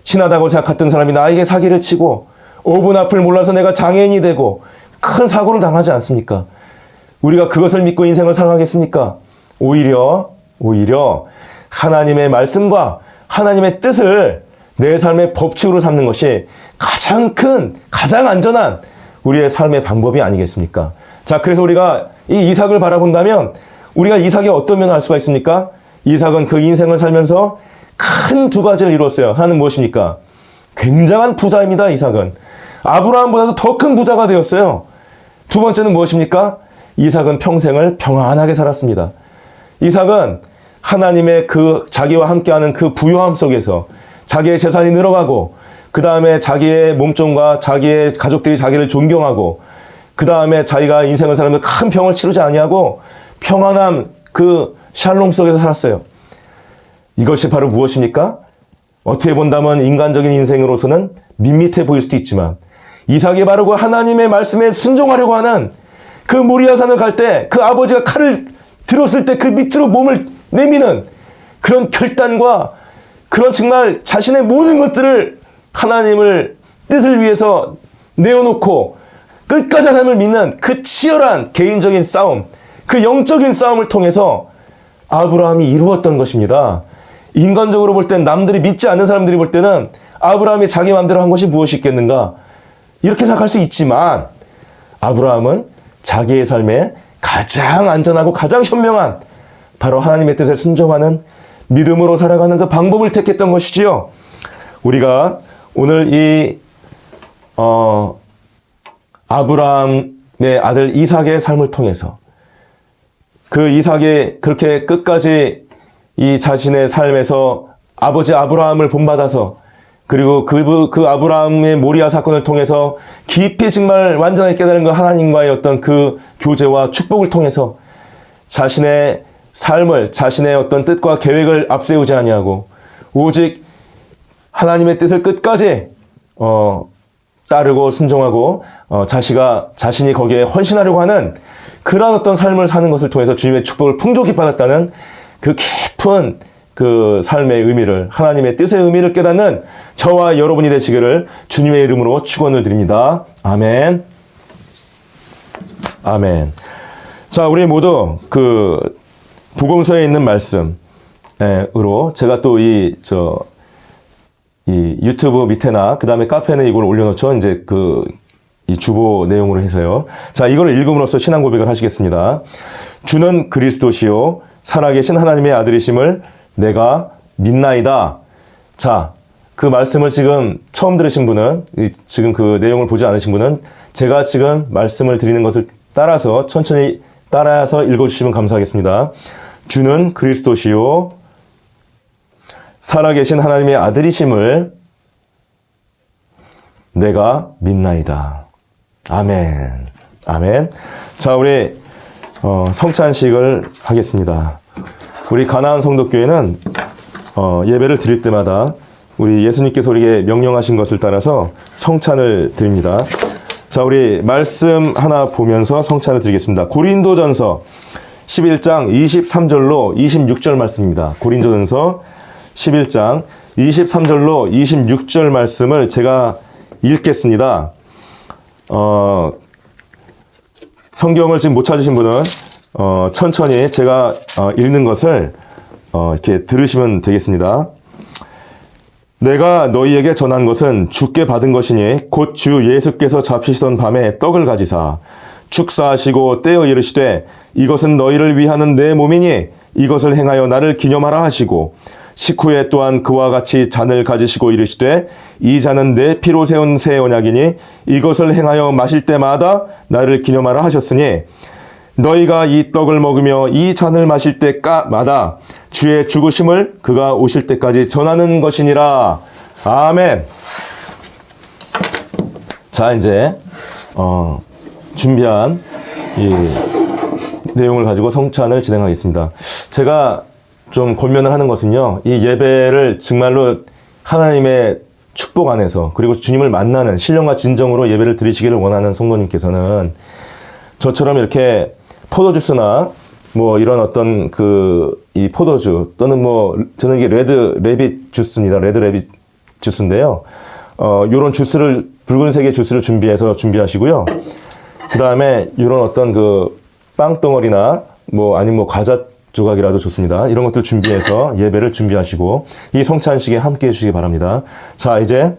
친하다고 생각했던 사람이 나에게 사기를 치고 5분 앞을 몰라서 내가 장애인이 되고 큰 사고를 당하지 않습니까? 우리가 그것을 믿고 인생을 살아가겠습니까? 오히려 하나님의 말씀과 하나님의 뜻을 내 삶의 법칙으로 삼는 것이 가장 큰, 가장 안전한 우리의 삶의 방법이 아니겠습니까? 자, 그래서 우리가 이 이삭을 바라본다면 우리가 이삭의 어떤 면을 알 수가 있습니까? 이삭은 그 인생을 살면서 큰 두 가지를 이루었어요. 하나는 무엇입니까? 굉장한 부자입니다, 이삭은. 아브라함보다도 더 큰 부자가 되었어요. 두 번째는 무엇입니까? 이삭은 평생을 평안하게 살았습니다. 이삭은 하나님의 그 자기와 함께하는 그 부요함 속에서 자기의 재산이 늘어가고, 그 다음에 자기의 몸종과 자기의 가족들이 자기를 존경하고, 그 다음에 자기가 인생을 살면서 큰 병을 치르지 아니하고 평안함, 그 샬롬 속에서 살았어요. 이것이 바로 무엇입니까? 어떻게 본다면 인간적인 인생으로서는 밋밋해 보일 수도 있지만, 이삭이 바로 그 하나님의 말씀에 순종하려고 하는 그 모리아산을 갈 때 그 아버지가 칼을 들었을 때 그 밑으로 몸을 내미는 그런 결단과 그런 정말 자신의 모든 것들을 하나님을 뜻을 위해서 내어놓고 끝까지 하나님을 믿는 그 치열한 개인적인 싸움, 그 영적인 싸움을 통해서 아브라함이 이루었던 것입니다. 인간적으로 볼 땐, 남들이 믿지 않는 사람들이 볼 때는 아브라함이 자기 마음대로 한 것이 무엇이 있겠는가, 이렇게 생각할 수 있지만, 아브라함은 자기의 삶에 가장 안전하고 가장 현명한 바로 하나님의 뜻에 순종하는 믿음으로 살아가는 그 방법을 택했던 것이지요. 우리가 오늘 이 아브라함의 아들 이삭의 삶을 통해서 그 이삭이 그렇게 끝까지 이 자신의 삶에서 아버지 아브라함을 본받아서, 그리고 그 아브라함의 모리아 사건을 통해서 깊이 정말 완전하게 깨달은 그 하나님과의 어떤 그 교제와 축복을 통해서 자신의 삶을, 자신의 어떤 뜻과 계획을 앞세우지 아니하고 오직 하나님의 뜻을 끝까지 따르고 순종하고 자신이 거기에 헌신하려고 하는 그런 어떤 삶을 사는 것을 통해서 주님의 축복을 풍족히 받았다는 그 깊은 그 삶의 의미를, 하나님의 뜻의 의미를 깨닫는 저와 여러분이 되시기를 주님의 이름으로 축원을 드립니다. 아멘. 아멘. 자, 우리 모두 그 복음서에 있는 말씀으로 제가 또 이 유튜브 밑에나 그 다음에 카페에 이걸 올려놓죠. 이제 이 주보 내용으로 해서요. 자, 이걸 읽음으로써 신앙 고백을 하시겠습니다. 주는 그리스도시요 살아계신 하나님의 아들이심을 내가 믿나이다. 자, 그 말씀을 지금 처음 들으신 분은, 지금 그 내용을 보지 않으신 분은 제가 지금 말씀을 드리는 것을 따라서 천천히 따라서 읽어주시면 감사하겠습니다. 주는 그리스도시요 살아계신 하나님의 아들이심을 내가 믿나이다. 아멘. 아멘. 자, 우리 성찬식을 하겠습니다. 우리 가나안 성도교회는 예배를 드릴 때마다 우리 예수님께서 우리에게 명령하신 것을 따라서 성찬을 드립니다. 자, 우리 말씀 하나 보면서 성찬을 드리겠습니다. 고린도전서 11장 23절로 26절 말씀입니다. 고린도전서 11장 23절로 26절 말씀을 제가 읽겠습니다. 성경을 지금 못 찾으신 분은 천천히 제가 읽는 것을 이렇게 들으시면 되겠습니다. 내가 너희에게 전한 것은 주께 받은 것이니 곧 주 예수께서 잡히시던 밤에 떡을 가지사 축사하시고 떼어 이르시되 이것은 너희를 위하는 내 몸이니 이것을 행하여 나를 기념하라 하시고 식후에 또한 그와 같이 잔을 가지시고 이르시되 이 잔은 내 피로 세운 새 언약이니 이것을 행하여 마실 때마다 나를 기념하라 하셨으니 너희가 이 떡을 먹으며 이 잔을 마실 때마다 주의 죽으심을 그가 오실 때까지 전하는 것이니라. 아멘. 자, 이제 준비한 이 내용을 가지고 성찬을 진행하겠습니다. 제가 좀 권면을 하는 것은요, 이 예배를 정말로 하나님의 축복 안에서 그리고 주님을 만나는 신령과 진정으로 예배를 드리시기를 원하는 성도님께서는 저처럼 이렇게 포도주스나 뭐 이런 어떤 이 포도주 또는 뭐 저는 이게 레드 레빗 주스입니다. 레드 레빗 주스인데요. 요런 주스를 붉은색의 주스를 준비하시고요. 그 다음에 이런 어떤 빵덩어리나 뭐 아니면 뭐 과자 조각이라도 좋습니다. 이런 것들 준비해서 예배를 준비하시고 이 성찬식에 함께 해주시기 바랍니다. 자, 이제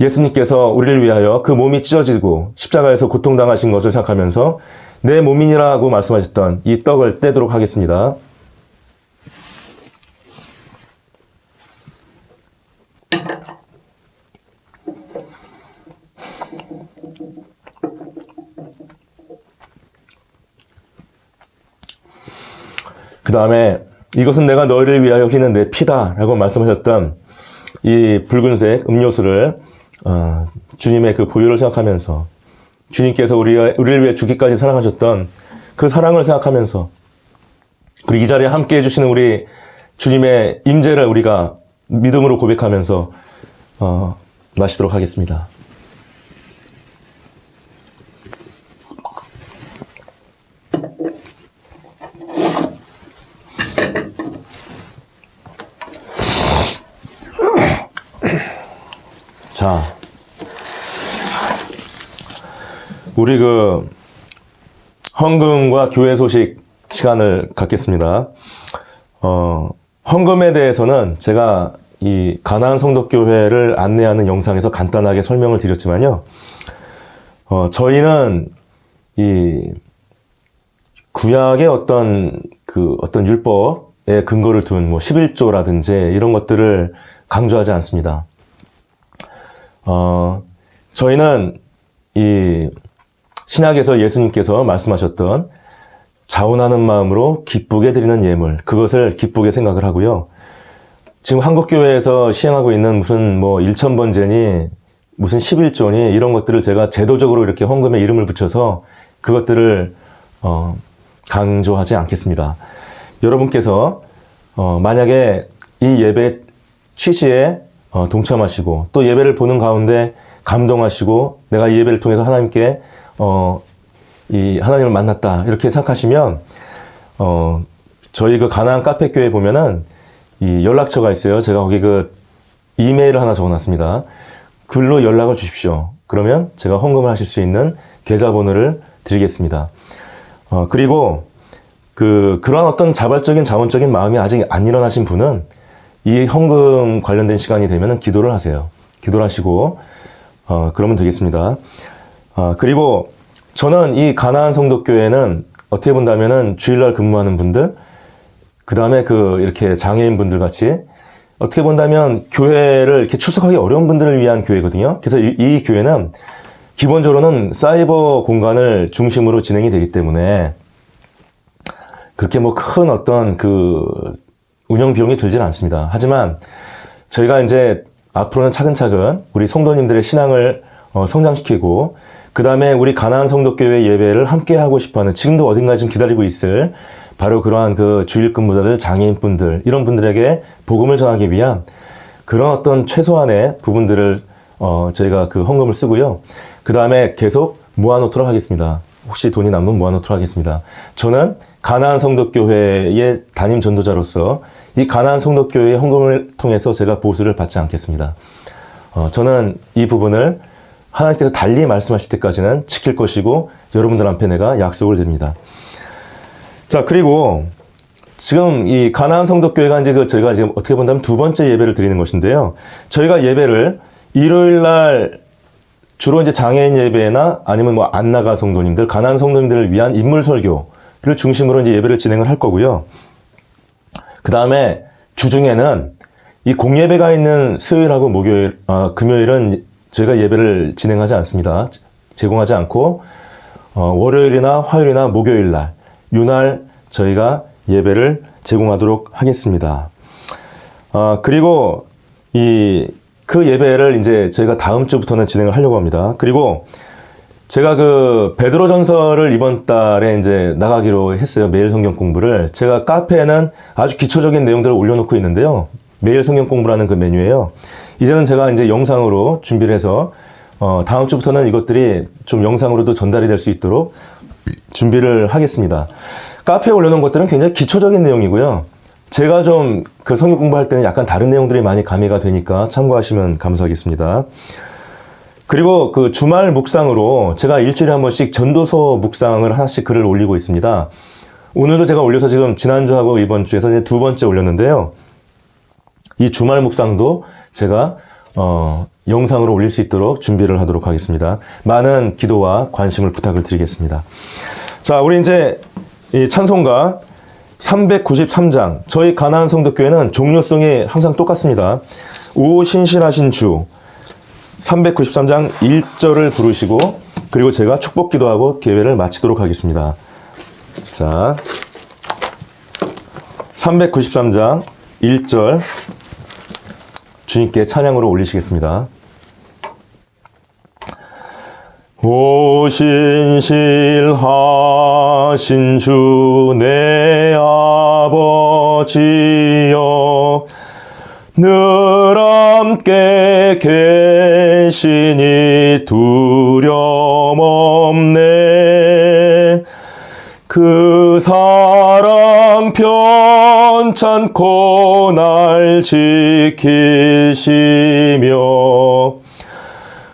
예수님께서 우리를 위하여 그 몸이 찢어지고 십자가에서 고통당하신 것을 생각하면서 내 몸이니라고 말씀하셨던 이 떡을 떼도록 하겠습니다. 그 다음에 이것은 내가 너희를 위하여 흘리는 내 피다 라고 말씀하셨던 이 붉은색 음료수를 주님의 그 보혈을 생각하면서 주님께서 우리를 위해 죽기까지 사랑하셨던 그 사랑을 생각하면서 그리고 이 자리에 함께 해주시는 우리 주님의 임재를 우리가 믿음으로 고백하면서 마시도록 하겠습니다. 자, 우리 헌금과 교회 소식 시간을 갖겠습니다. 헌금에 대해서는 제가 이 가나안 성도교회를 안내하는 영상에서 간단하게 설명을 드렸지만요. 저희는 이 구약의 어떤 율법에 근거를 둔 뭐 11조라든지 이런 것들을 강조하지 않습니다. 저희는 이 신약에서 예수님께서 말씀하셨던 자원하는 마음으로 기쁘게 드리는 예물, 그것을 기쁘게 생각을 하고요. 지금 한국교회에서 시행하고 있는 무슨 뭐 1,000번제니 무슨 11조니 이런 것들을 제가 제도적으로 이렇게 헌금에 이름을 붙여서 그것들을 강조하지 않겠습니다. 여러분께서 만약에 이 예배 취지에 동참하시고 또 예배를 보는 가운데 감동하시고 내가 이 예배를 통해서 하나님께 이 하나님을 만났다 이렇게 생각하시면 저희 가나안 카페교회 보면은 이 연락처가 있어요. 제가 거기 이메일을 하나 적어놨습니다. 글로 연락을 주십시오. 그러면 제가 헌금을 하실 수 있는 계좌번호를 드리겠습니다. 그리고 그러한 어떤 자발적인 자원적인 마음이 아직 안 일어나신 분은 이 헌금 관련된 시간이 되면은 기도를 하세요. 기도를 하시고 그러면 되겠습니다. 그리고 저는 이 가나안 성도교회는 어떻게 본다면은 주일날 근무하는 분들, 그 다음에 이렇게 장애인분들 같이 어떻게 본다면 교회를 이렇게 출석하기 어려운 분들을 위한 교회거든요. 그래서 이 교회는 기본적으로는 사이버 공간을 중심으로 진행이 되기 때문에 그렇게 뭐 큰 어떤 운영 비용이 들지는 않습니다. 하지만 저희가 이제 앞으로는 차근차근 우리 성도님들의 신앙을 성장시키고 그 다음에 우리 가나안 성도교회 예배를 함께 하고 싶어하는 지금도 어딘가에 좀 기다리고 있을 바로 그러한 주일 근무자들, 장애인분들 이런 분들에게 복음을 전하기 위한 그런 어떤 최소한의 부분들을 저희가 헌금을 쓰고요. 그 다음에 계속 모아놓도록 하겠습니다. 혹시 돈이 남으면 모아놓도록 하겠습니다. 저는 가나안 성도교회의 담임 전도자로서 이 가나안 성도교회의 헌금을 통해서 제가 보수를 받지 않겠습니다. 저는 이 부분을 하나님께서 달리 말씀하실 때까지는 지킬 것이고 여러분들 앞에 내가 약속을 드립니다. 자, 그리고 지금 이 가나안 성도교회가 이제 저희가 지금 어떻게 본다면 두 번째 예배를 드리는 것인데요. 저희가 예배를 일요일 날 주로 이제 장애인 예배나 아니면 뭐 안나가 성도님들, 가나안 성도님들을 위한 인물 설교를 중심으로 이제 예배를 진행을 할 거고요. 그 다음에 주중에는 이 공예배가 있는 수요일하고 목요일, 금요일은 저희가 예배를 진행하지 않습니다. 제공하지 않고 월요일이나 화요일이나 목요일 날, 이날 저희가 예배를 제공하도록 하겠습니다. 그리고 그 예배를 이제 저희가 다음 주부터는 진행을 하려고 합니다. 그리고 제가 그 베드로전서를 이번 달에 이제 나가기로 했어요. 매일 성경 공부를. 제가 카페에는 아주 기초적인 내용들을 올려놓고 있는데요. 매일 성경 공부라는 그 메뉴예요. 이제는 제가 이제 영상으로 준비를 해서 다음 주부터는 이것들이 좀 영상으로도 전달이 될 수 있도록 준비를 하겠습니다. 카페에 올려놓은 것들은 굉장히 기초적인 내용이고요. 제가 좀 그 성경 공부할 때는 약간 다른 내용들이 많이 가미가 되니까 참고하시면 감사하겠습니다. 그리고 그 주말 묵상으로 제가 일주일에 한 번씩 전도서 묵상을 하나씩 글을 올리고 있습니다. 오늘도 제가 올려서 지금 지난주하고 이번 주에서 이제 두 번째 올렸는데요. 이 주말 묵상도 제가 영상으로 올릴 수 있도록 준비를 하도록 하겠습니다. 많은 기도와 관심을 부탁을 드리겠습니다. 자, 우리 이제 이 찬송가 393장, 저희 가나안 성도교회는 종료성이 항상 똑같습니다. 오 신실하신 주 393장 1절을 부르시고 그리고 제가 축복 기도하고 예배를 마치도록 하겠습니다. 자, 393장 1절 주님께 찬양으로 올리시겠습니다. 오 신실하신 주 내 아버지여 늘 함께 계시니 두려움 없네. 그 사랑 편찮고 날 지키시며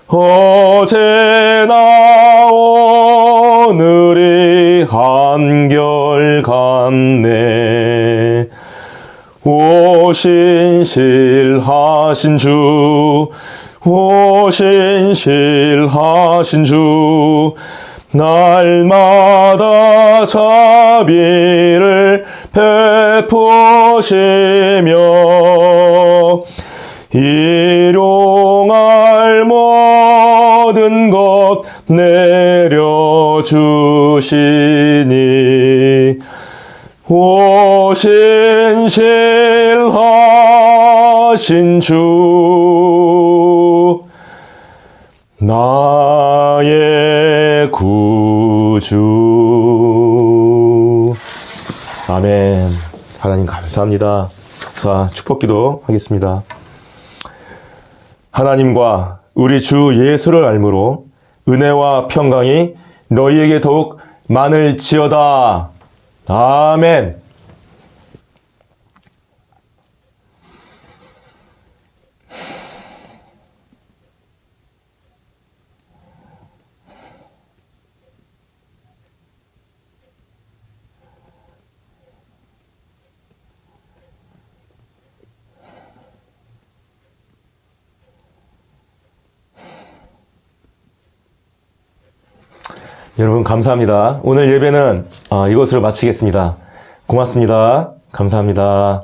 어제나 오늘이 한결같네. 오 신실하신 주, 오 신실하신 주, 날마다 자비를 베푸시며 일용할 모든 것 내려주시니 오 신실하신 주 나의 구주. 아멘. 하나님 감사합니다. 자, 축복기도 하겠습니다. 하나님과 우리 주 예수를 알므로 은혜와 평강이 너희에게 더욱 많을지어다. 아멘. 여러분 감사합니다. 오늘 예배는 이것으로 마치겠습니다. 고맙습니다. 감사합니다.